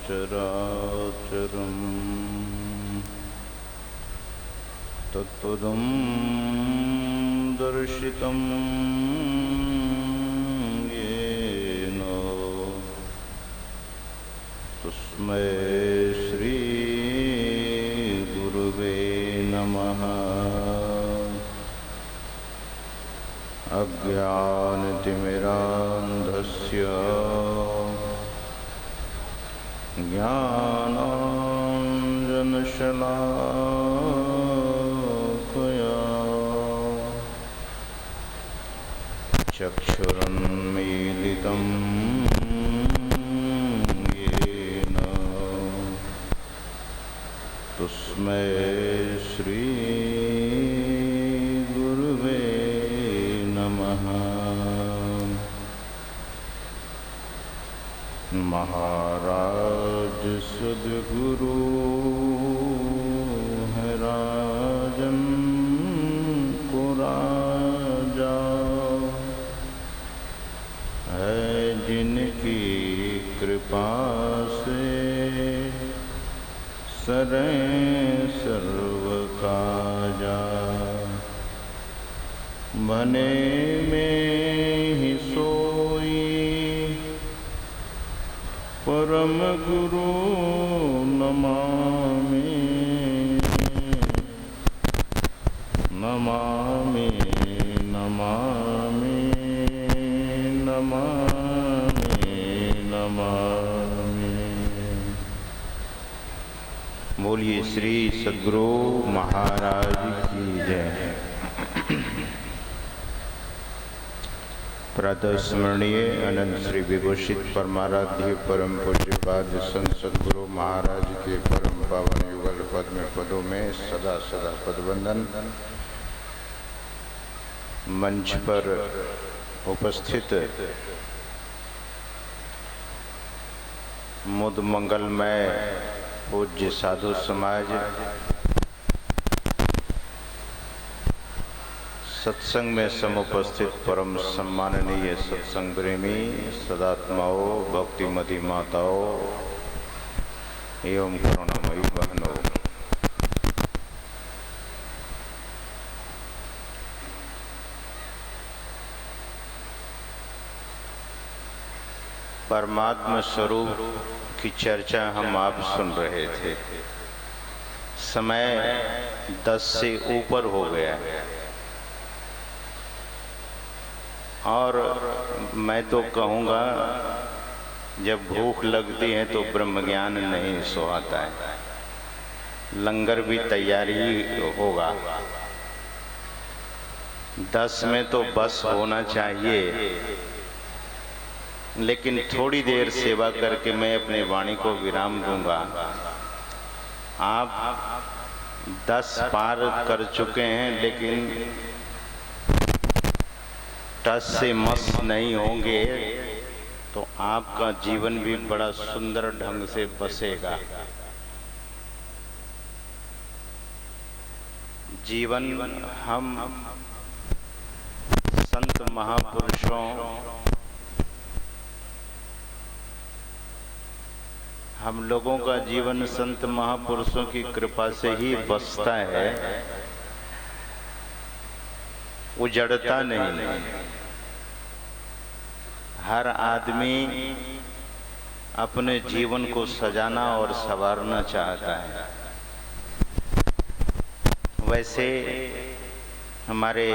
सचराचरं तत्पदं दर्शितं येन तस्मै श्री गुरुवे नमः। अज्ञानतिमिरान्धस्य ज्ञानाञ्जनशलाकया चक्षुरुन्मीलितं येन तस्मै श्री गुरुवे नमः। महाराज सद्गुरु है राजन को राजा है जिनकी कृपा से सरे सर्व काजा। बने में ही सोई परम गुरु नमामि नमामि नमामि नमामि नमामि। बोलिए श्री सद्गुरु महाराज की जय। प्रातः स्मरणीय अनंत श्री विभूषित परमाराध्य परम पूज्यपाद संत सद्गुरु महाराज के परम पावन युगल पद में पदों में सदा सदा पदवंदन। मंच पर उपस्थित मुद मंगलमय पूज्य साधु समाज, सत्संग में समुपस्थित परम सम्माननीय सत्संग प्रेमी सदात्माओं, भक्तिमती माताओं एवं करुणामयी बहनों, परमात्मा स्वरूप की चर्चा हम आप सुन रहे थे। समय 10 से ऊपर हो गया है और मैं तो कहूँगा जब भूख लगती है तो ब्रह्म ज्ञान नहीं सुहाता है। लंगर भी तैयारी होगा। 10 में तो बस होना चाहिए, लेकिन थोड़ी देर सेवा करके मैं अपनी वाणी को विराम दूंगा। आप 10 पार कर चुके हैं, लेकिन टस से मस नहीं होंगे तो आपका जीवन भी बड़ा सुंदर ढंग से बसेगा। जीवन हम संत महापुरुषों, हम लोगों का जीवन संत महापुरुषों की कृपा से ही बसता है, उजड़ता नहीं। हर आदमी अपने जीवन को सजाना और संवारना चाहता है। वैसे हमारे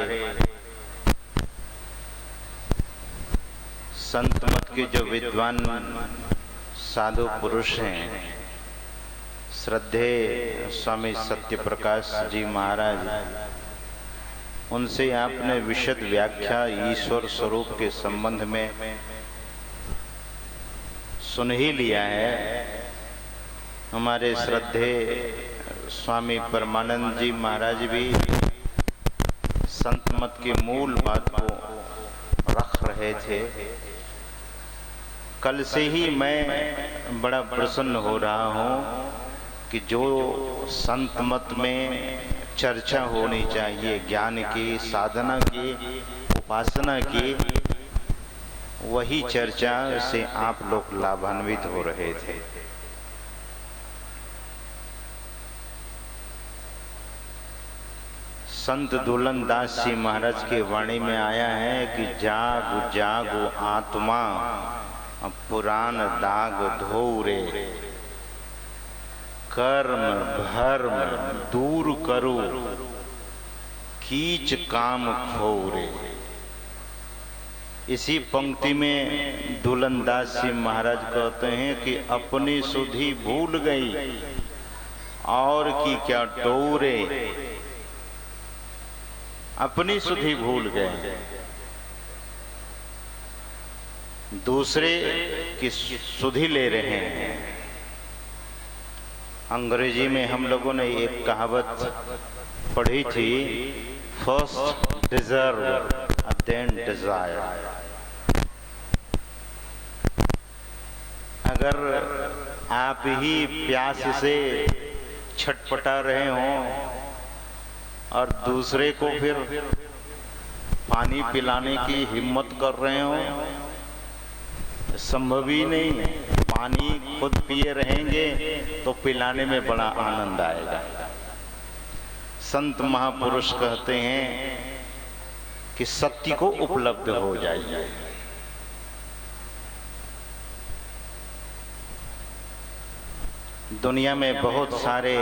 संत मत के जो विद्वान साधु पुरुष हैं, श्रद्धेय स्वामी सत्य प्रकाश जी महाराज, उनसे आपने विशद व्याख्या ईश्वर स्वरूप के संबंध में सुन ही लिया है। हमारे श्रद्धेय स्वामी परमानंद जी महाराज भी संत मत के मूल बात को रख रहे थे। कल से ही मैं बड़ा प्रसन्न हो रहा हूँ कि जो संत मत में चर्चा होनी चाहिए, ज्ञान की, साधना की, उपासना की, वही चर्चा से आप लोग लाभान्वित हो रहे थे। संत दुलन दास जी महाराज की वाणी में आया है कि जाग जागो आत्मा, अब पुरान दाग धो रे, कर्म भर्म दूर करो, कीच काम खो रे। इसी पंक्ति में दुलनदास जी महाराज कहते हैं कि अपनी सुधि भूल गई और की क्या टोरे, अपनी सुधि भूल गए, दूसरे की सुधि ले रहे हैं। अंग्रेजी में हम लोगों ने एक कहावत पढ़ी थी, फर्स्ट डिजर्व देन डिजायर। अगर आप ही प्यास से छटपटा रहे हों और दूसरे को फिर पानी पिलाने की हिम्मत कर रहे हो, संभव ही नहीं है। पानी खुद पिए रहेंगे तो पिलाने में बड़ा आनंद आएगा। संत महापुरुष कहते हैं कि सत्य को उपलब्ध हो जाइए। दुनिया में बहुत सारे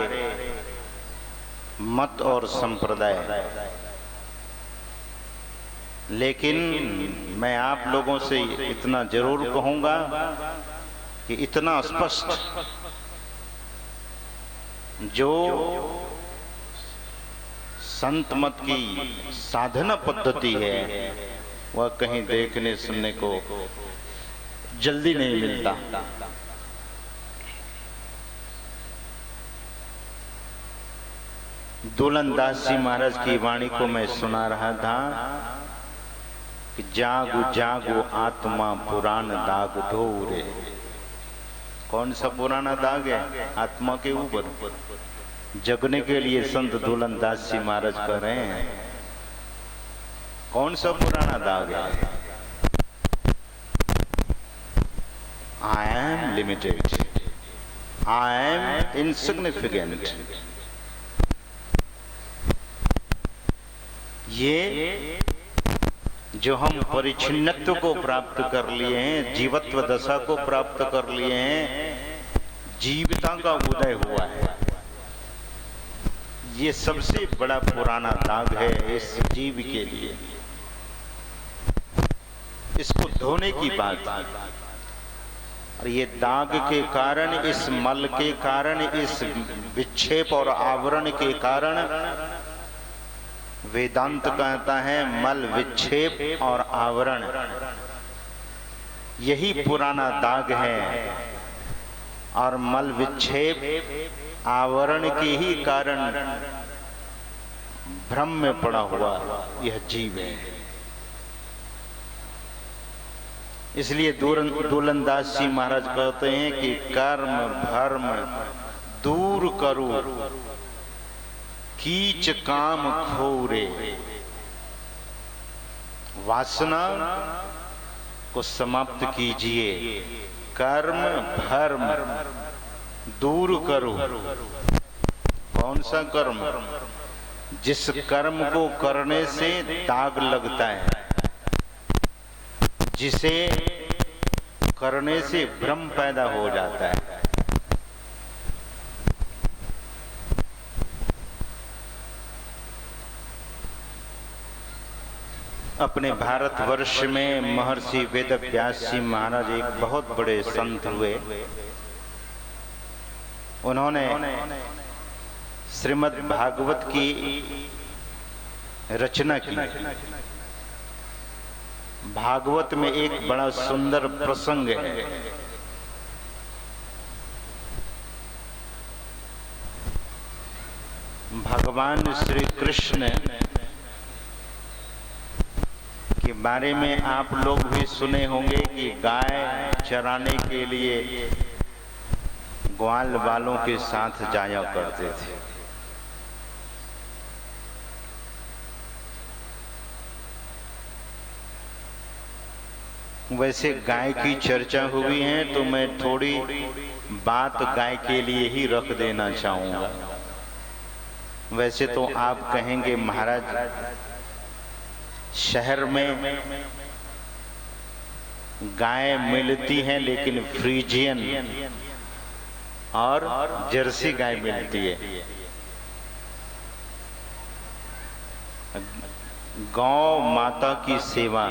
मत और संप्रदाय, लेकिन मैं आप लोगों से इतना जरूर कहूंगा कि इतना स्पष्ट, जो संत मत की साधना पद्धति है वह कहीं देखने सुनने को जल्दी नहीं मिलता। दुलनदास जी महाराज की वाणी को मैं सुना रहा था कि जागो जागो आत्मा, पुरान दाग धो रे। कौन सा पुराना दाग है? आत्मा के ऊपर जगने के लिए संत दुलनदास जी महाराज कह रहे हैं। कौन सा पुराना दाग है? I am limited, I am insignificant. ये जो हम परिच्छिन्नत्व को प्राप्त कर लिए हैं, जीवत्व दशा को प्राप्त कर लिए हैं, जीवता का उदय हुआ है, ये सबसे बड़ा पुराना दाग है इस जीव के लिए। इसको धोने की बात, और ये दाग के कारण, इस मल के कारण, इस विक्षेप और आवरण के कारण वेदांत कहता है मल विक्षेप और आवरण यही पुराना दाग है, और मल विक्षेप आवरण के ही कारण भ्रम में पड़ा हुआ यह जीव है। इसलिए दुलनदास जी महाराज कहते हैं कि कर्म भर्म दूर करो, कीच काम खोरे। वासना को समाप्त कीजिए, कर्म भर्म दूर करो। कौन सा कर्म? जिस कर्म को करने से दाग लगता है, जिसे करने से भ्रम पैदा हो जाता है। अपने भारतवर्ष में महर्षि वेदव्यास जी महाराज एक बहुत बड़े संत हुए। उन्होंने श्रीमद् भागवत की रचना की। भागवत में एक बड़ा सुंदर प्रसंग है। भगवान श्री कृष्ण के बारे में आप लोग भी सुने होंगे कि गाय चराने के लिए ग्वाल वालों के साथ जाया करते थे। वैसे गाय की चर्चा हुई है तो मैं थोड़ी बात गाय के लिए ही रख देना चाहूंगा। वैसे तो आप कहेंगे महाराज शहर में गाय मिलती हैं लेकिन फ्रीजियन और जर्सी गाय मिलती है। गौ माता की सेवा,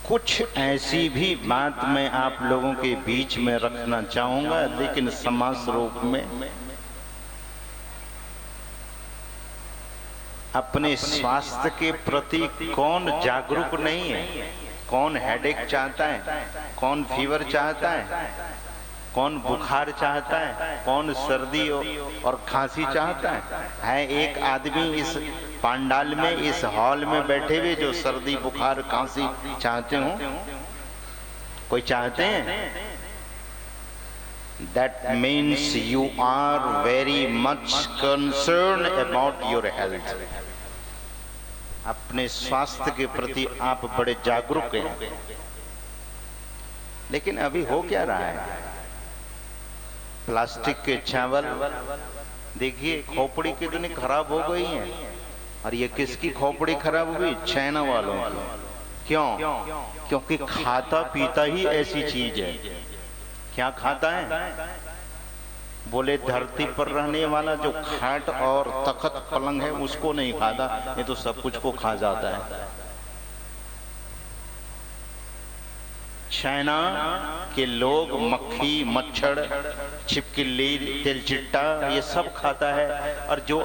कुछ ऐसी भी बात मैं आप लोगों के बीच में रखना चाहूंगा, लेकिन समाज रूप में अपने स्वास्थ्य के प्रति कौन जागरूक नहीं है? कौन हेडेक चाहता है? कौन फीवर चाहता है? कौन बुखार चाहता है? कौन सर्दी और खांसी चाहता है? एक आदमी इस पंडाल में, इस हॉल में बैठे हुए जो सर्दी बुखार खांसी चाहते हो? कोई चाहते हैं? That means you are very much concerned about your health. अपने स्वास्थ्य के प्रति आप बड़े जागरूक हैं। लेकिन अभी हो क्या रहा है? प्लास्टिक के चावल देखिए, खोपड़ी कितनी खराब हो गई है। और ये किसकी खोपड़ी खराब हुई? चाइना वालों की। क्यों? क्योंकि खाता पीता ही ऐसी चीज है। क्या खाता है? बोले धरती पर रहने वाला जो खाट और तख्त पलंग है उसको नहीं खाता, ये तो सब कुछ को खा जाता है। चाइना के लोग मक्खी, मच्छर, छिपकली, तिलचिट्टा ये सब खाता है। और जो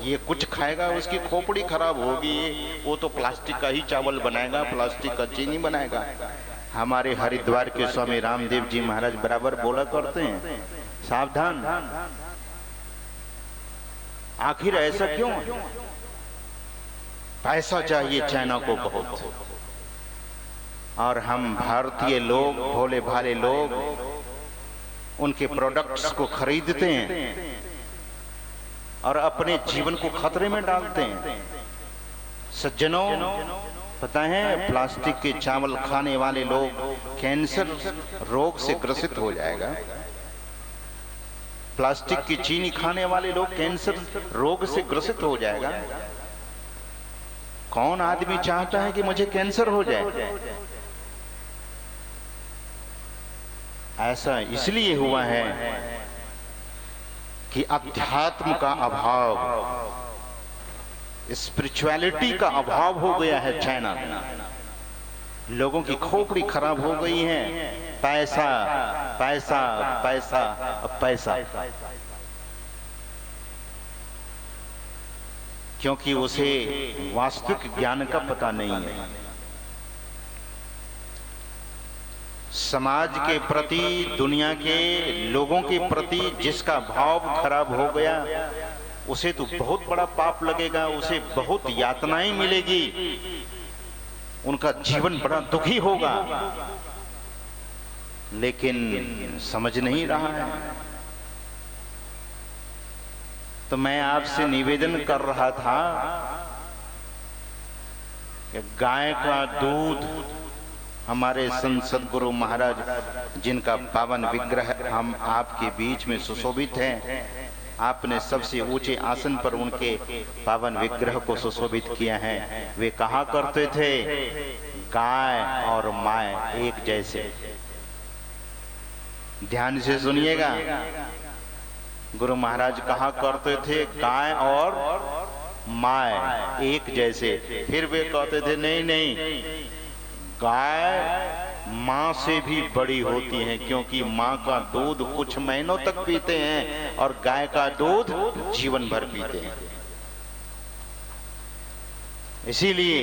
ये कुछ खाएगा उसकी खोपड़ी खराब होगी। वो तो प्लास्टिक का ही चावल बनाएगा, प्लास्टिक का चीनी बनाएगा। हमारे हरिद्वार के स्वामी रामदेव जी महाराज बराबर बोला करते हैं, सावधान। आखिर ऐसा क्यों है? पैसा चाहिए चाइना को बहुत, और हम भारतीय लोग, भोले भाले लोग उनके प्रोडक्ट्स को खरीदते हैं और अपने जीवन को खतरे में डालते हैं। सज्जनों, पता है प्लास्टिक के चावल खाने वाले लोग कैंसर रोग से ग्रसित हो जाएगा। प्लास्टिक की चीनी खाने वाले लोग कैंसर रोग से ग्रसित हो जाएगा। कौन आदमी चाहता है कि मुझे कैंसर हो जाए? ऐसा इसलिए हुआ है कि अध्यात्म का अभाव, स्पिरिचुअलिटी का अभाव हो गया है चाइना में। लोगों की खोपड़ी खराब हो गई है। पैसा पैसा पैसा पैसा, क्योंकि उसे वास्तविक ज्ञान का पता नहीं है। समाज के प्रति, दुनिया के लोगों के प्रति जिसका भाव खराब हो गया, उसे तो बहुत बड़ा पाप लगेगा, उसे बहुत यातनाएं मिलेगी, उनका जीवन बड़ा दुखी होगा। लेकिन समझ नहीं रहा है। तो मैं आपसे निवेदन कर रहा था कि गाय का दूध, हमारे संत सद्गुरु महाराज जिनका पावन विग्रह हम आपके बीच में सुशोभित हैं, आपने सबसे ऊंचे आसन पर उनके पावन विग्रह को सुशोभित किया है। वे कहा करते थे, गाय और माय एक जैसे। ध्यान से सुनिएगा, गुरु महाराज कहा करते थे गाय और माय एक जैसे। फिर वे कहते थे नहीं नहीं, गाय माँ से भी बड़ी होती है, क्योंकि माँ का दूध कुछ महीनों तक पीते हैं और गाय का दूध जीवन भर पीते हैं। इसीलिए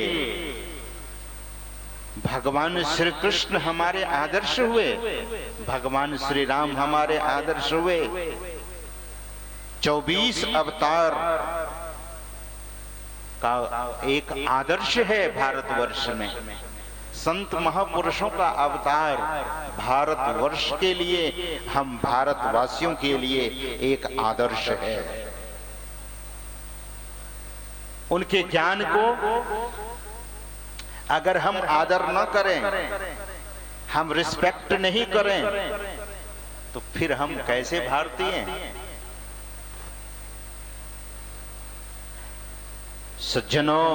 भगवान श्री कृष्ण हमारे आदर्श हुए, भगवान श्री राम हमारे आदर्श हुए। 24 अवतार का एक आदर्श है भारतवर्ष में। संत महापुरुषों का अवतार भारतवर्ष के लिए, हम भारतवासियों के लिए एक आदर्श है। उनके ज्ञान को अगर हम आदर न करें, हम रिस्पेक्ट नहीं करें, तो फिर हम कैसे भारतीय हैं? सज्जनों,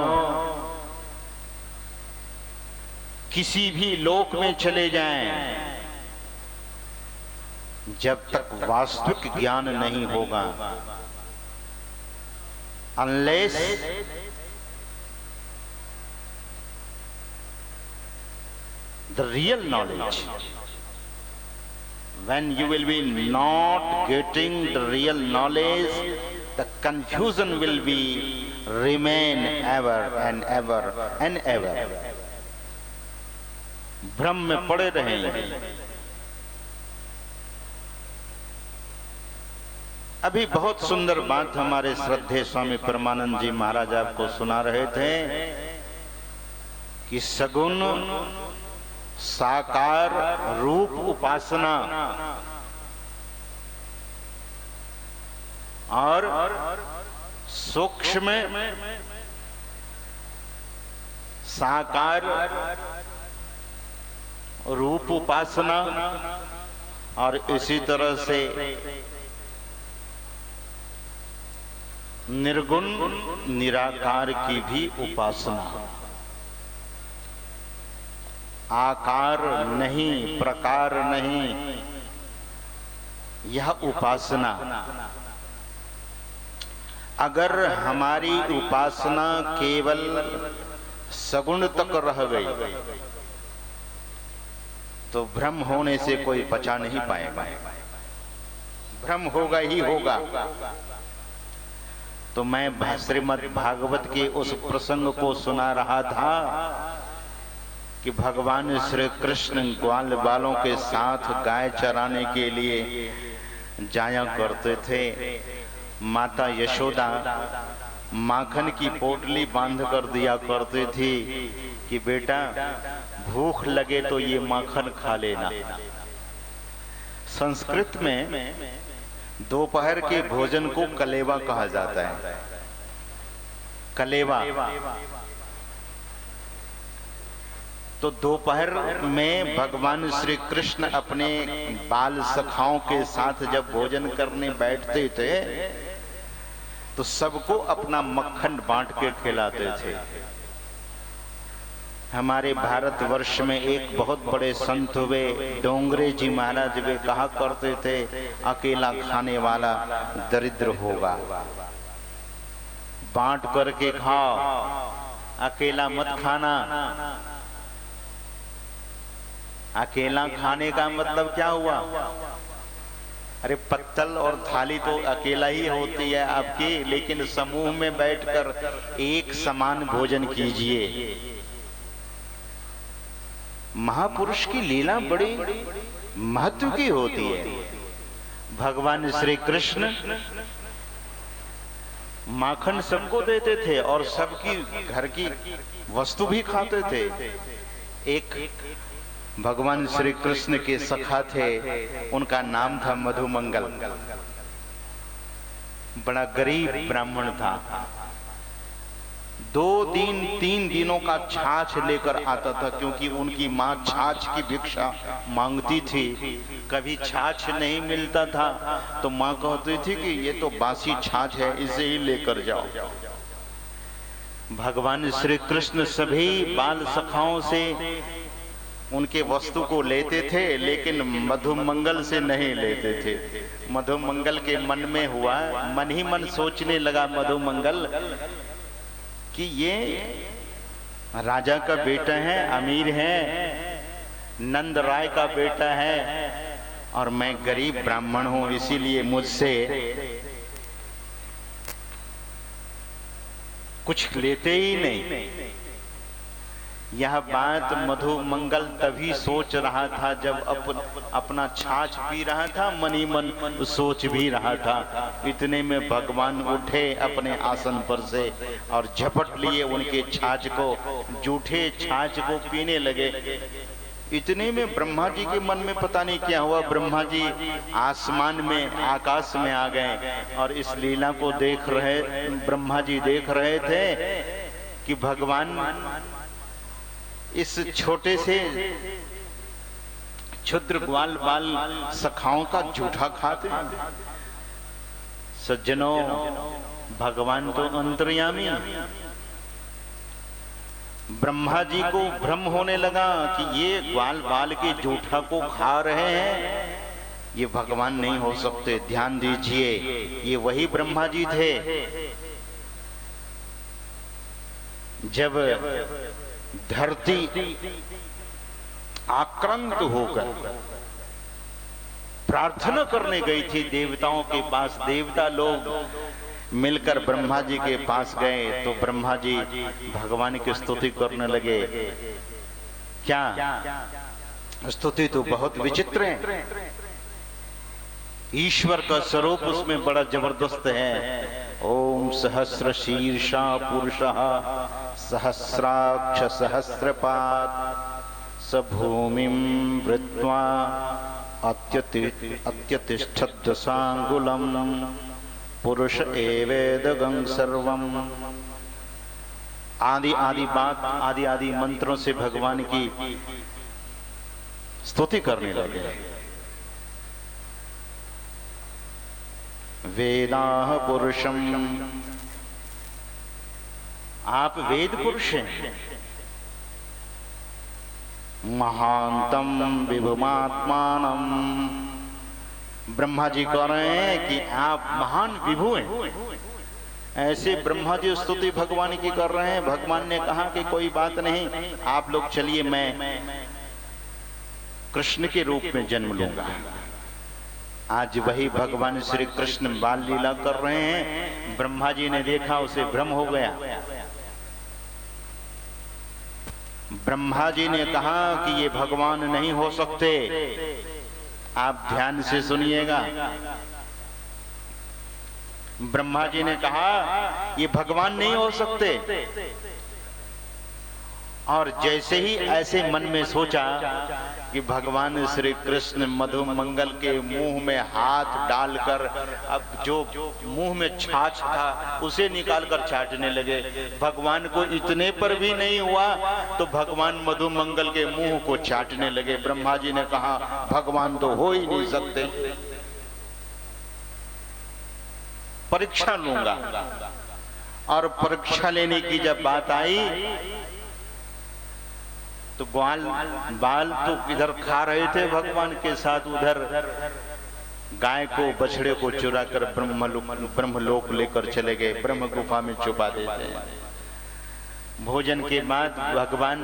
किसी भी लोक में चले जाएं, जब तक वास्तविक ज्ञान नहीं होगा, unless the real knowledge, when you will be not getting the real knowledge, the confusion will be remain ever and ever and ever. भ्रम में पड़े रहेंगे। अभी बहुत सुंदर बात हमारे श्रद्धेय स्वामी परमानंद जी महाराज आपको सुना रहे थे कि सगुण साकार रूप उपासना और सूक्ष्म साकार रूप उपासना और इसी तरह से निर्गुण निराकार की भी उपासना। आकार नहीं, प्रकार नहीं, यह उपासना। अगर हमारी उपासना केवल सगुण तक रह गई तो भ्रम होने से कोई बचा नहीं पाएगा, भ्रम होगा ही होगा। तो मैं श्रीमद् भागवत के उस प्रसंग को सुना रहा था कि भगवान श्री कृष्ण ग्वाल बालों के साथ गाय चराने के लिए जाया करते थे। माता यशोदा माखन की पोटली बांध कर दिया करती थी कि बेटा भूख लगे तो ये माखन खा लेना। संस्कृत में दोपहर के भोजन को कलेवा कहा जाता है। कलेवा तो दोपहर में भगवान श्री कृष्ण अपने बाल सखाओं के साथ जब भोजन करने बैठते थे तो सबको अपना मक्खन बांट के खिलाते थे। हमारे भारतवर्ष में एक बहुत बड़े संत हुए डोंगरे जी महाराज, वे कहा करते थे अकेला खाने वाला दरिद्र होगा, बांट करके खाओ, अकेला मत खाना। अकेला खाने का मतलब क्या हुआ? अरे पत्तल और थाली तो अकेला ही होती है आपकी, लेकिन समूह में बैठकर एक समान भोजन कीजिए। महापुरुष की लीला बड़ी महत्व की होती है। भगवान श्री कृष्ण माखन सबको देते थे और सबकी घर की वस्तु भी खाते थे। एक भगवान श्री कृष्ण के सखा थे, उनका नाम था मधुमंगल। बड़ा गरीब ब्राह्मण था। 2 दिन 3 दिनों का छाछ लेकर आता था, क्योंकि उनकी माँ छाछ की भिक्षा मांगती थी। कभी छाछ नहीं मिलता था तो माँ कहती थी कि ये तो बासी छाछ है, इसे ही लेकर जाओ। भगवान श्री कृष्ण सभी बाल सखाओं से उनके वस्तु को लेते थे, लेकिन मधुमंगल से नहीं लेते थे। मधुमंगल के मन में हुआ, मन ही मन सोचने लगा मधुमंगल कि ये राजा का बेटा है, अमीर है, नंद राय का बेटा है और मैं गरीब ब्राह्मण हूं, इसीलिए मुझसे कुछ लेते ही नहीं। यह बात मधुमंगल तभी सोच रहा था जब अपना छाछ पी रहा था, मन ही मन सोच भी रहा था। इतने में भगवान उठे अपने आसन पर से और झपट लिए उनके छाछ को, जूठे छाछ को पीने लगे। इतने में ब्रह्मा जी के मन में पता नहीं क्या हुआ, ब्रह्मा जी आसमान में, आकाश में आ गए और इस लीला को देख रहे, ब्रह्मा जी देख रहे थे कि भगवान इस छोटे से क्षुद्र ग्वाल बाल सखाओं का जूठा खाते हैं। सज्जनों, भगवान तो अंतर्यामी, ब्रह्मा जी को भ्रम होने लगा कि ये ग्वाल बाल के जूठा को खा रहे हैं, ये भगवान नहीं हो सकते। ध्यान दीजिए, ये वही ब्रह्मा जी थे जब धरती आक्रांत होकर प्रार्थना करने गई थी देवताओं के पास। देवता लोग मिलकर ब्रह्मा जी के पास गए तो ब्रह्मा जी भगवान की स्तुति करने लगे। क्या स्तुति तो बहुत विचित्र है, ईश्वर का स्वरूप उसमें बड़ा जबरदस्त है। ओम सहस्र शीर्षा पुरुषः सहस्राक्ष सहस्रपाद स भूमिं वृत्वा अत्यतिष्ठद्दशांगुलम् पुरुष एवेदगं सर्वम। आदि आदि बात, आदि आदि मंत्रों से भगवान की स्तुति करने लगे। वेदाह पुरुषम, आप वेद पुरुष हैं। महांतम विभुमात्मानम, ब्रह्मा जी कह रहे हैं कि आप महान विभु हैं। ऐसे ब्रह्मा जी स्तुति भगवान की कर रहे हैं। भगवान ने कहा कि कोई बात नहीं, आप लोग चलिए, मैं कृष्ण के रूप में जन्म लूंगा। आज वही भगवान श्री कृष्ण बाल लीला कर रहे हैं। ब्रह्मा जी ने देखा, उसे भ्रम हो गया। ब्रह्मा जी ने कहा कि ये भगवान नहीं हो सकते। आप ध्यान से सुनिएगा। ब्रह्मा जी ने कहा ये भगवान नहीं हो सकते, और जैसे ही ऐसे मन में सोचा कि भगवान श्री कृष्ण मधु मंगल के मुंह में हाथ डालकर अब जो मुंह में छाछ था उसे निकालकर चाटने लगे। भगवान को इतने पर भी नहीं हुआ तो भगवान मधु मंगल के मुंह को चाटने लगे। ब्रह्मा जी ने कहा भगवान तो हो ही नहीं सकते, परीक्षा लूंगा। और परीक्षा लेने की जब बात आई तो बाल तो इधर खा रहे थे भगवान के साथ, उधर गाय को बछड़े को चुरा कर ब्रह्मलोक लेकर चले गए, ब्रह्म गुफा में छुपा देते हैं। भोजन के बाद भगवान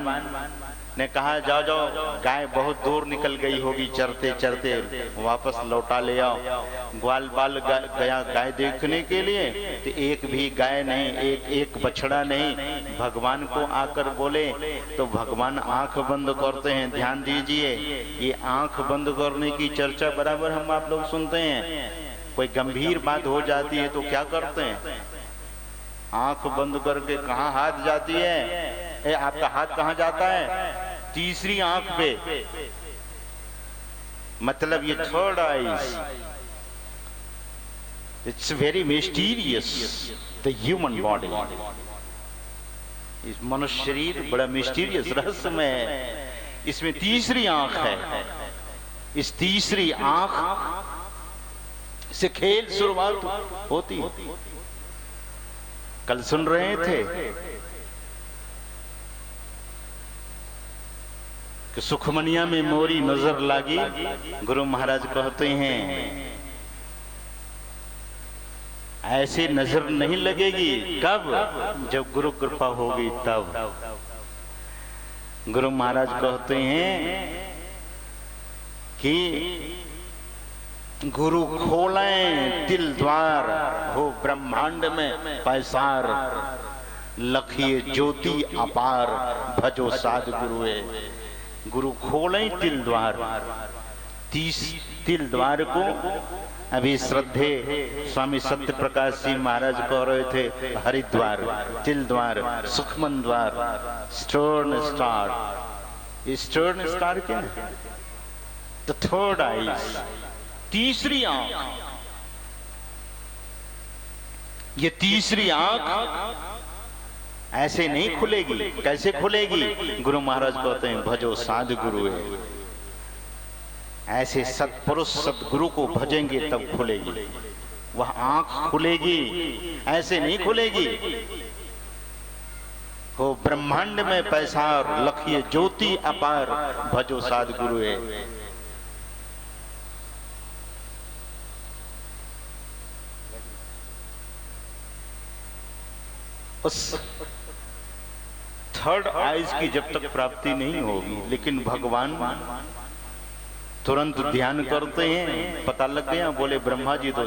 ने कहा जाओ जाओ, गाय बहुत दूर निकल गई होगी चरते चरते, वापस लौटा ले आओ। ग्वाल बाल गया गाय देखने के लिए, तो एक भी गाय नहीं, एक बछड़ा नहीं। भगवान को आकर बोले तो भगवान आंख बंद करते हैं। ध्यान दीजिए, ये आंख बंद करने की चर्चा बराबर हम आप लोग सुनते हैं। कोई गंभीर बात हो जाती है तो क्या करते हैं, आंख बंद करके कहाँ हाथ जाती है, आपका हाथ कहाँ जाता है, तीसरी आंख पे, मतलब ये third eyes. It's very mysterious the human body. इस मनुष्य शरीर बड़ा मिस्टीरियस रहस्यमय है। इसमें तीसरी आंख है। इस तीसरी आंख से खेल शुरुआत होती है। कल सुन रहे थे कि सुखमनिया में मोरी नजर लागी। गुरु महाराज कहते हैं ऐसे नजर नहीं लगेगी, कब, जब गुरु कृपा होगी तब। गुरु महाराज कहते हैं कि गुरु खोलें दिल द्वार, हो ब्रह्मांड में पैसार, लखिए ज्योति अपार, भजो साध गुरुए। गुरु खोलें दिल द्वार। 30 दिल द्वार को अभी श्रद्धे स्वामी सत्य प्रकाश जी महाराज कह रहे थे, हरिद्वार, तिल द्वार, सुखमन द्वार, स्टर्न स्टार। स्टर्न स्टार क्या है, द थर्ड आईज, तीसरी आंख। ये तीसरी आंख ऐसे नहीं खुलेगी। कैसे खुलेगी? गुरु महाराज कहते हैं भजो साध गुरु है। ऐसे सत्पुरुष सदगुरु को भजेंगे तब खुलेगी वह आंख, खुलेगी, ऐसे नहीं खुलेगी। हो ब्रह्मांड में पैसार, लखिए ज्योति अपार, भजो साध गुरु है। उस थर्ड आइज की जब तक प्राप्ति नहीं होगी, लेकिन भगवान तुरंत ध्यान करते हैं, पता लग गया। बोले ब्रह्मा जी तो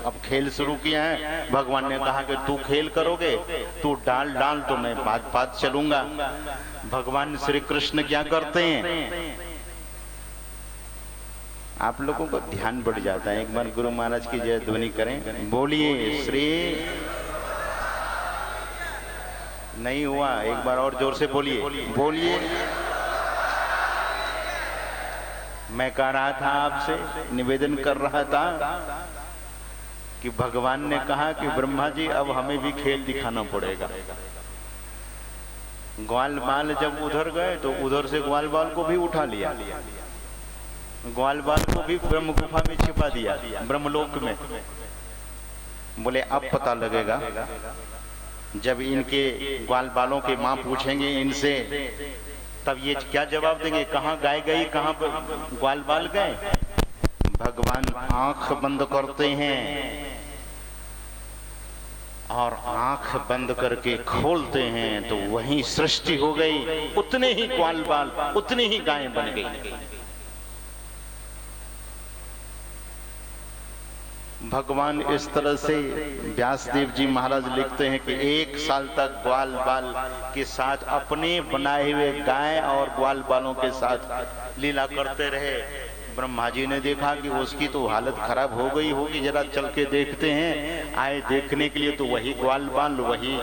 अब खेल शुरू किया है। भगवान ने कहा कि तू खेल करोगे, तू डाल डाल तो मैं बात बात चलूंगा। भगवान श्री कृष्ण क्या करते हैं, आप लोगों को ध्यान बढ़ जाता है। एक बार गुरु महाराज की जय ध्वनि करें, बोलिए श्री। नहीं हुआ, एक बार और जोर से बोलिए, बोलिए। मैं कह रहा था आपसे, निवेदन कर रहा था कि भगवान ने कहा कि ब्रह्मा जी अब हमें भी खेल दिखाना पड़ेगा। ग्वाल बाल जब उधर गए तो उधर से ग्वाल बाल को भी उठा लिया, ग्वाल बाल को भी ब्रह्म गुफा में छिपा दिया, ब्रह्मलोक में। बोले अब पता लगेगा, जब इनके ग्वाल बालों के मां पूछेंगे इनसे, तब ये क्या जवाब देंगे, कहाँ गाय गई, कहाँ ग्वाल बाल गए। भगवान आंख बंद करते हैं और आंख बंद करके खोलते हैं तो वही सृष्टि हो गई, उतने ही ग्वाल बाल, उतनी ही गायें बन गई। भगवान इस तरह से, व्यासदेव जी महाराज लिखते हैं कि 1 साल तक ग्वाल बाल के साथ अपने बनाए हुए गाय और ग्वाल बालों के साथ लीला करते रहे। ब्रह्मा जी ने देखा कि उसकी तो हालत खराब हो गई होगी, जरा चल के देखते हैं। आए देखने के लिए तो वही ग्वाल बाल, वही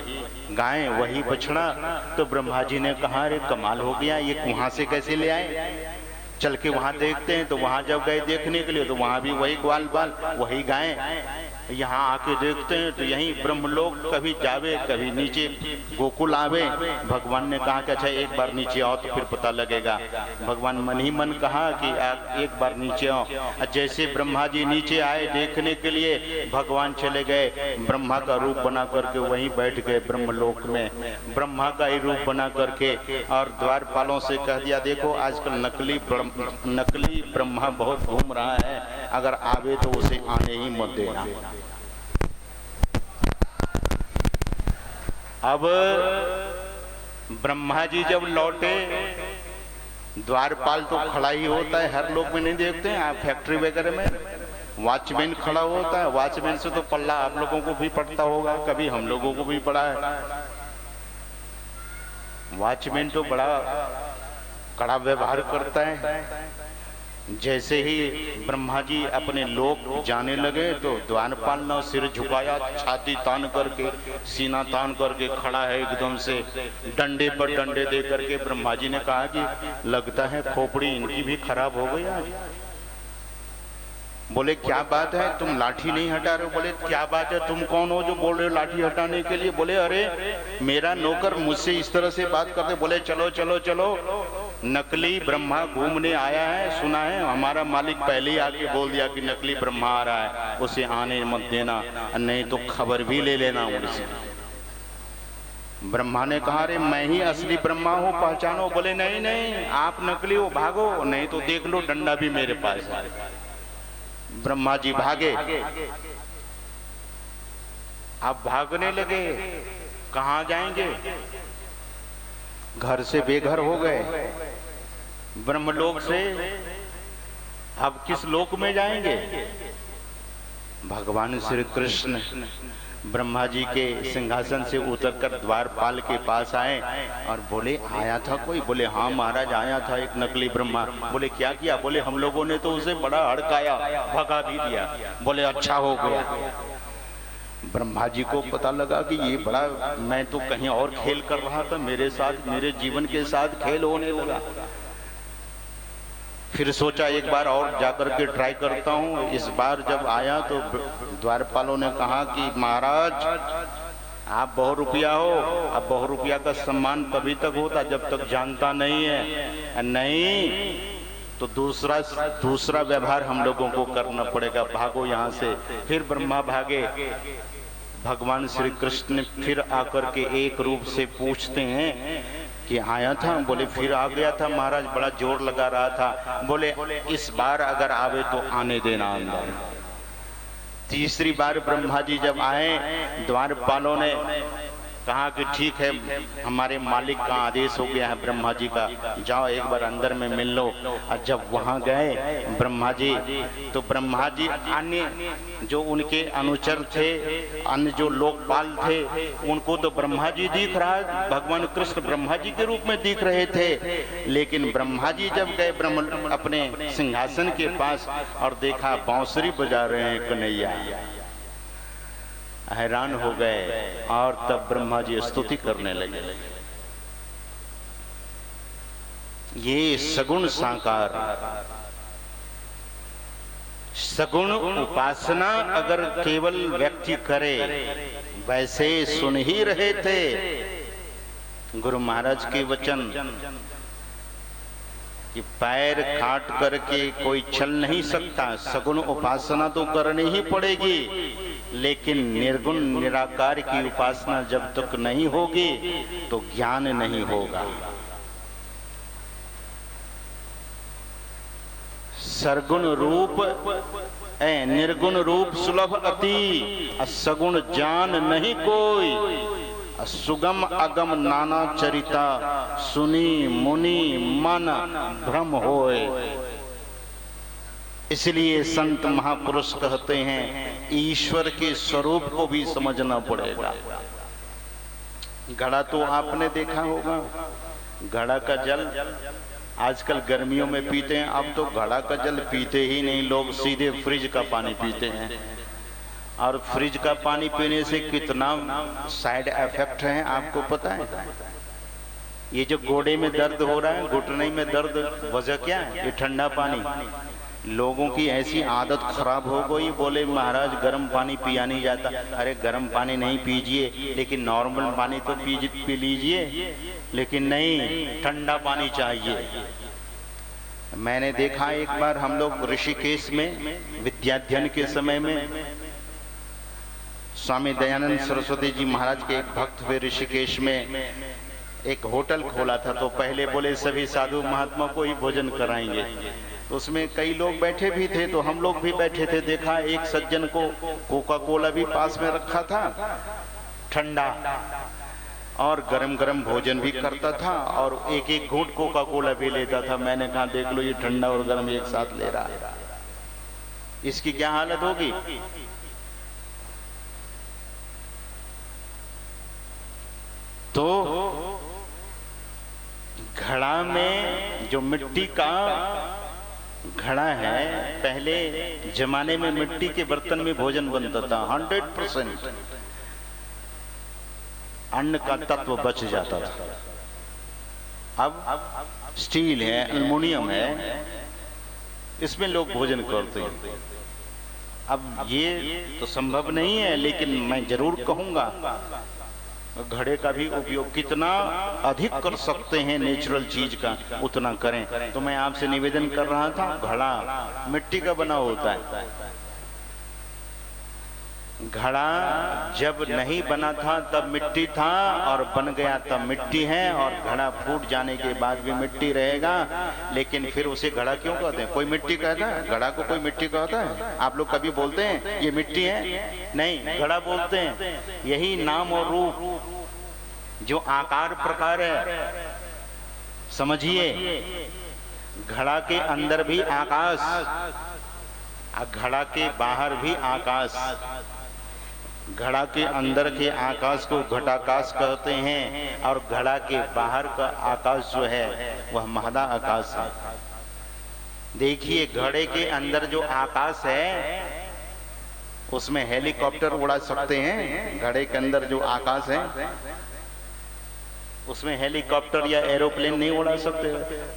गाय, वही बछड़ा। तो ब्रह्मा जी ने कहा अरे कमाल हो गया, ये वहां से कैसे ले आए। चल के वहां देखते हैं, तो वहां जब गए देखने के लिए तो वहां भी वही ग्वाल बाल, वही गाय। यहाँ आके देखते हैं तो यही ब्रह्मलोक, कभी जावे कभी नीचे गोकुल आवे। भगवान ने कहा कि अच्छा एक बार नीचे आओ तो फिर पता लगेगा। भगवान मन ही मन कहा कि एक बार नीचे आओ। जैसे ब्रह्मा जी नीचे आए देखने के लिए, भगवान चले गए, ब्रह्मा का रूप बना करके वहीं बैठ गए ब्रह्मलोक में, ब्रह्मा का ही रूप बना करके। और द्वारपालों से कह दिया देखो आजकल नकली ब्रह्मा बहुत घूम रहा है, अगर आवे तो उसे आने ही मत देना। अब ब्रह्मा जी जब लौटे, द्वारपाल तो खड़ा ही होता है, हर लोग में नहीं देखते हैं आप, फैक्ट्री वगैरह में वॉचमैन खड़ा होता है। वॉचमैन से तो पल्ला आप लोगों को भी पड़ता होगा, कभी हम लोगों को भी पड़ा है। वॉचमैन तो बड़ा कड़ा व्यवहार करता है। जैसे ही ब्रह्मा जी अपने लोक जाने लगे तो द्वारपाल ने सिर झुकाया, छाती तान करके, सीना तान करके खड़ा है एकदम से, डंडे पर डंडे दे करके। ब्रह्मा जी ने कहा कि लगता है खोपड़ी इनकी भी खराब हो गई आज। बोले क्या बात है, तुम लाठी नहीं हटा रहे हो। बोले क्या बात है, तुम कौन हो जो बोल रहे हो लाठी हटाने के लिए। बोले अरे मेरा नौकर मुझसे इस तरह से बात करते। बोले चलो चलो चलो, नकली ब्रह्मा घूमने आया है, सुना है, हमारा मालिक पहले ही आके बोल दिया कि नकली ब्रह्मा आ रहा है, उसे आने मत देना, नहीं तो खबर भी ले लेना उनसे। ब्रह्मा ने कहा अरे मैं ही असली ब्रह्मा हूँ, पहचानो। बोले नहीं नहीं आप नकली हो, भागो, नहीं तो देख लो डंडा भी मेरे पास है। ब्रह्मा जी भागे। अब भागने लगे, कहाँ जाएंगे, घर से बेघर हो गए, ब्रह्मलोक से अब किस लोक में जाएंगे। भगवान श्री कृष्ण ब्रह्मा जी के सिंहासन से उतरकर द्वारपाल के पास आए और बोले आया था कोई। बोले हाँ महाराज आया था एक नकली ब्रह्मा। बोले क्या किया। बोले हम लोगों ने तो उसे बड़ा हड़काया, भगा भी दिया। बोले अच्छा हो गया। ब्रह्मा जी को पता लगा कि ये बड़ा, मैं तो कहीं और खेल कर रहा था, मेरे साथ, मेरे जीवन के साथ खेल होने लगा। फिर सोचा एक बार और जाकर के ट्राई करता हूँ। इस बार जब आया तो द्वारपालों ने कहा कि महाराज आप बहुरुपिया हो। अब बहुरुपिया का सम्मान तभी तक होता जब तक जानता नहीं है, नहीं तो दूसरा व्यवहार हम लोगों को करना पड़ेगा, भागो यहाँ से। फिर ब्रह्मा भागे, भगवान श्री कृष्ण ने फिर आकर के एक रूप से पूछते हैं कि आया था? बोले फिर आ गया था महाराज, बड़ा जोर लगा रहा था। बोले इस बार अगर आवे तो आने देना अंदर। तीसरी बार ब्रह्मा जी जब आए, द्वारपालों ने कहा कि ठीक है, हमारे मालिक का आदेश हो गया है ब्रह्मा जी का, जाओ एक बार अंदर में मिल लो। और जब वहां गए ब्रह्मा जी, तो ब्रह्मा जी अन्य जो उनके अनुचर थे, अन्य जो लोकपाल थे, उनको तो ब्रह्मा जी दिख रहा है, भगवान कृष्ण ब्रह्मा जी के रूप में दिख रहे थे। लेकिन ब्रह्मा जी जब गए ब्रह्म अपने सिंहासन के पास और देखा बांसुरी बजा रहे हैं कन्हैया, हैरान हो गए। और तब ब्रह्मा जी स्तुति करने लगे। ये सगुण साकार, सगुण उपासना अगर केवल व्यक्ति करे, वैसे सुन ही रहे थे गुरु महाराज के वचन कि पैर काट करके कोई चल नहीं सकता, सगुण उपासना तो करनी ही पड़ेगी। लेकिन निर्गुण निराकार की उपासना जब तक नहीं होगी तो ज्ञान नहीं होगा। सरगुण रूप निर्गुण रूप सुलभ अति, सगुण जान नहीं कोई। सुगम अगम नाना चरिता, सुनी मुनि मन भ्रम होए। इसलिए संत महापुरुष कहते हैं ईश्वर के स्वरूप को भी समझना पड़ेगा। घड़ा तो आपने देखा होगा, घड़ा का जल आजकल गर्मियों में पीते हैं, अब तो घड़ा का जल पीते ही नहीं लोग, सीधे फ्रिज का पानी पीते हैं। और फ्रिज का पानी पीने से कितना साइड इफेक्ट है आपको पता है? ये जो गोडे में दर्द हो रहा है, घुटने में दर्द, वजह क्या है? ये ठंडा पानी। लोगों की ऐसी आदत खराब हो गई, बोले महाराज गर्म पानी पिया नहीं जाता। अरे गर्म पानी नहीं पीजिए, लेकिन नॉर्मल पानी तो पी लीजिए, लेकिन नहीं, ठंडा पानी चाहिए। मैंने देखा एक बार हम लोग ऋषिकेश में विद्याध्ययन के समय में, स्वामी दयानंद सरस्वती जी महाराज के एक भक्त हुए ऋषिकेश में, एक होटल खोला था। तो पहले बोले सभी साधु महात्मा को ही भोजन कराएंगे। उसमें कई लोग बैठे भी थे, तो हम लोग भी बैठे थे। देखा एक सज्जन को कोका कोला भी पास में रखा था, ठंडा, और गरम गरम भोजन भी करता था, और एक एक घूंट कोका कोला भी लेता था। मैंने कहा देख लो ये ठंडा और गरम एक साथ ले रहा है, इसकी क्या हालत होगी? तो घड़ा में जो मिट्टी का घड़ा है, पहले जमाने में मिट्टी के बर्तन में भोजन बनता था, 100% अन्न का तत्व बच जाता था। अब स्टील है, एल्युमिनियम है, इसमें लोग भोजन करते हैं। अब ये तो संभव नहीं है, लेकिन मैं जरूर कहूंगा घड़े का भी उपयोग कितना अधिक कर सकते हैं नेचुरल चीज का, उतना करें। तो मैं आपसे निवेदन कर रहा था, घड़ा मिट्टी का बना होता है। घड़ा जब नहीं बना था तब मिट्टी था, और बन गया तब मिट्टी है, और घड़ा फूट जाने के बाद भी मिट्टी रहेगा। लेकिन फिर उसे घड़ा क्यों कहते हैं? कोई मिट्टी कहता है? घड़ा को कोई मिट्टी कहता है? आप लोग कभी बोलते हैं ये मिट्टी है? नहीं, घड़ा बोलते हैं। यही नाम और रूप जो आकार प्रकार है, समझिए। घड़ा के अंदर भी आकाश, घड़ा के बाहर भी आकाश। घड़ा के अंदर के आकाश को घटाकाश कहते हैं, और घड़ा के बाहर का आकाश जो है वह महदा आकाश है। देखिए घड़े के अंदर जो आकाश है उसमें हेलीकॉप्टर उड़ा सकते हैं। घड़े के अंदर जो आकाश है उसमें हेलीकॉप्टर या एरोप्लेन नहीं उड़ा सकते।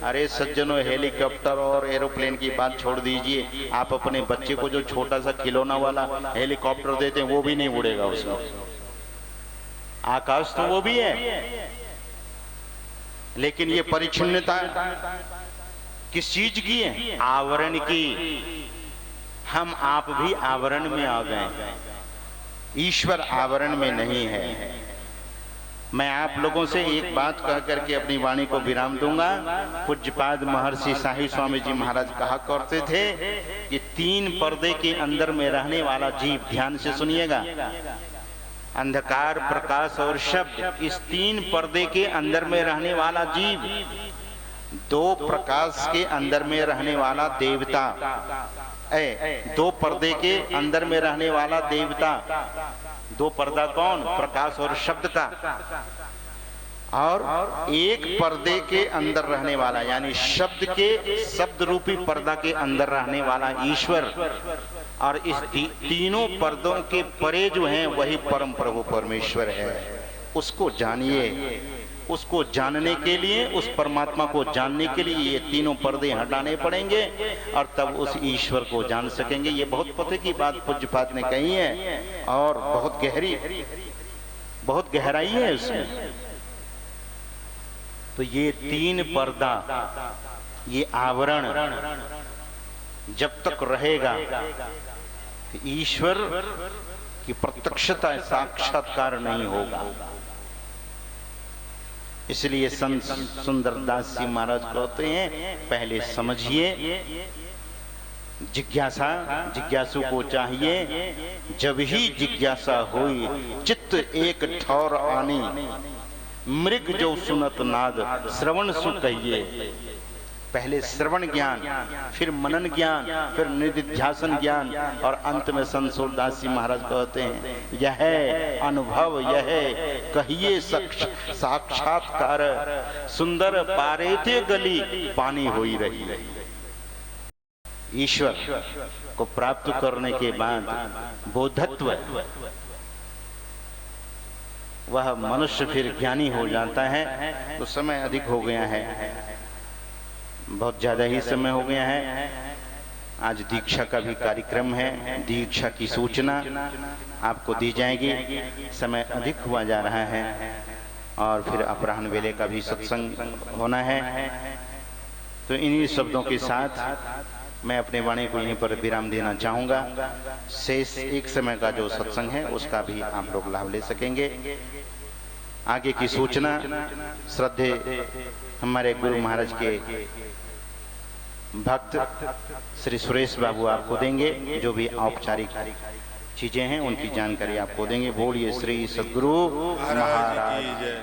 अरे सज्जनों, हेलीकॉप्टर और एरोप्लेन की बात छोड़ दीजिए, आप अपने बच्चे को जो छोटा सा खिलौना वाला हेलीकॉप्टर देते हैं वो भी नहीं उड़ेगा उसमें। आकाश तो वो भी है, लेकिन ये परिच्छिन्नता किस चीज की है? आवरण की। हम आप भी आवरण में आ गए। ईश्वर आवरण में नहीं है। मैं आप लोगों से एक बात कह करके अपनी वाणी को विराम दूंगा। पूज्यपाद महर्षि साई स्वामी जी महाराज कहा करते थे कि 3 पर्दे के अंदर में रहने वाला जीव, ध्यान से सुनिएगा, अंधकार, प्रकाश और शब्द, इस 3 पर्दे के अंदर में रहने वाला जीव, 2 प्रकाश के अंदर में रहने वाला देवता, 2 पर्दे के अंदर में रहने वाला देवता, 2 पर्दा कौन? प्रकाश और शब्द का, और 1 पर्दे के अंदर रहने वाला यानी शब्द के शब्द रूपी पर्दा के अंदर रहने वाला ईश्वर। और इस तीनों पर्दों के परे जो हैं वही परम प्रभु परमेश्वर है। उसको जानिए। उसको जानने के लिए, उस परमात्मा को जानने के लिए ये तीनों पर्दे हटाने पड़ेंगे और तब उस ईश्वर को जान सकेंगे। ये बहुत पते की बात पूज्यपाद ने कही है और बहुत गहराई है उसमें। तो ये 3 पर्दा, ये आवरण जब तक रहेगा ईश्वर की प्रत्यक्षता, साक्षात्कार नहीं होगा। इसलिए संत सुंदरदास जी महाराज कहते हैं, पहले समझिए। जिज्ञासु को चाहिए, जब ही जिज्ञासा हुई चित्त एक ठौर आनी, मृग जो सुनत नाद श्रवण सु कहिए। पहले श्रवण ज्ञान, फिर मनन ज्ञान, फिर निधिध्यासन ज्ञान, और अंत में संत सूरदास जी महाराज कहते हैं, यह अनुभव यह कहिए साक्षात्कार, सुंदर पारे थे गली पानी होई रही। ईश्वर को प्राप्त करने के बाद बोधत्व, वह मनुष्य फिर ज्ञानी हो जाता है। तो समय अधिक हो गया है, बहुत ज्यादा ही समय हो गया है। आज दीक्षा का भी कार्यक्रम है, दीक्षा की सूचना आपको दी जाएगी। समय अधिक हुआ जा रहा है और फिर अपराह्न वेले का भी सत्संग होना है। तो इन्हीं शब्दों के साथ मैं अपने वाणी को यहीं पर विराम देना चाहूँगा। शेष एक समय का जो सत्संग है उसका भी आप लोग लाभ ले सकेंगे। आगे की सूचना श्रद्धे हमारे गुरु महाराज के भक्त श्री सुरेश बाबू आपको देंगे। जो भी औपचारिक चीजें हैं उनकी जानकारी आपको देंगे। बोलिए श्री सद्गुरु महाराज।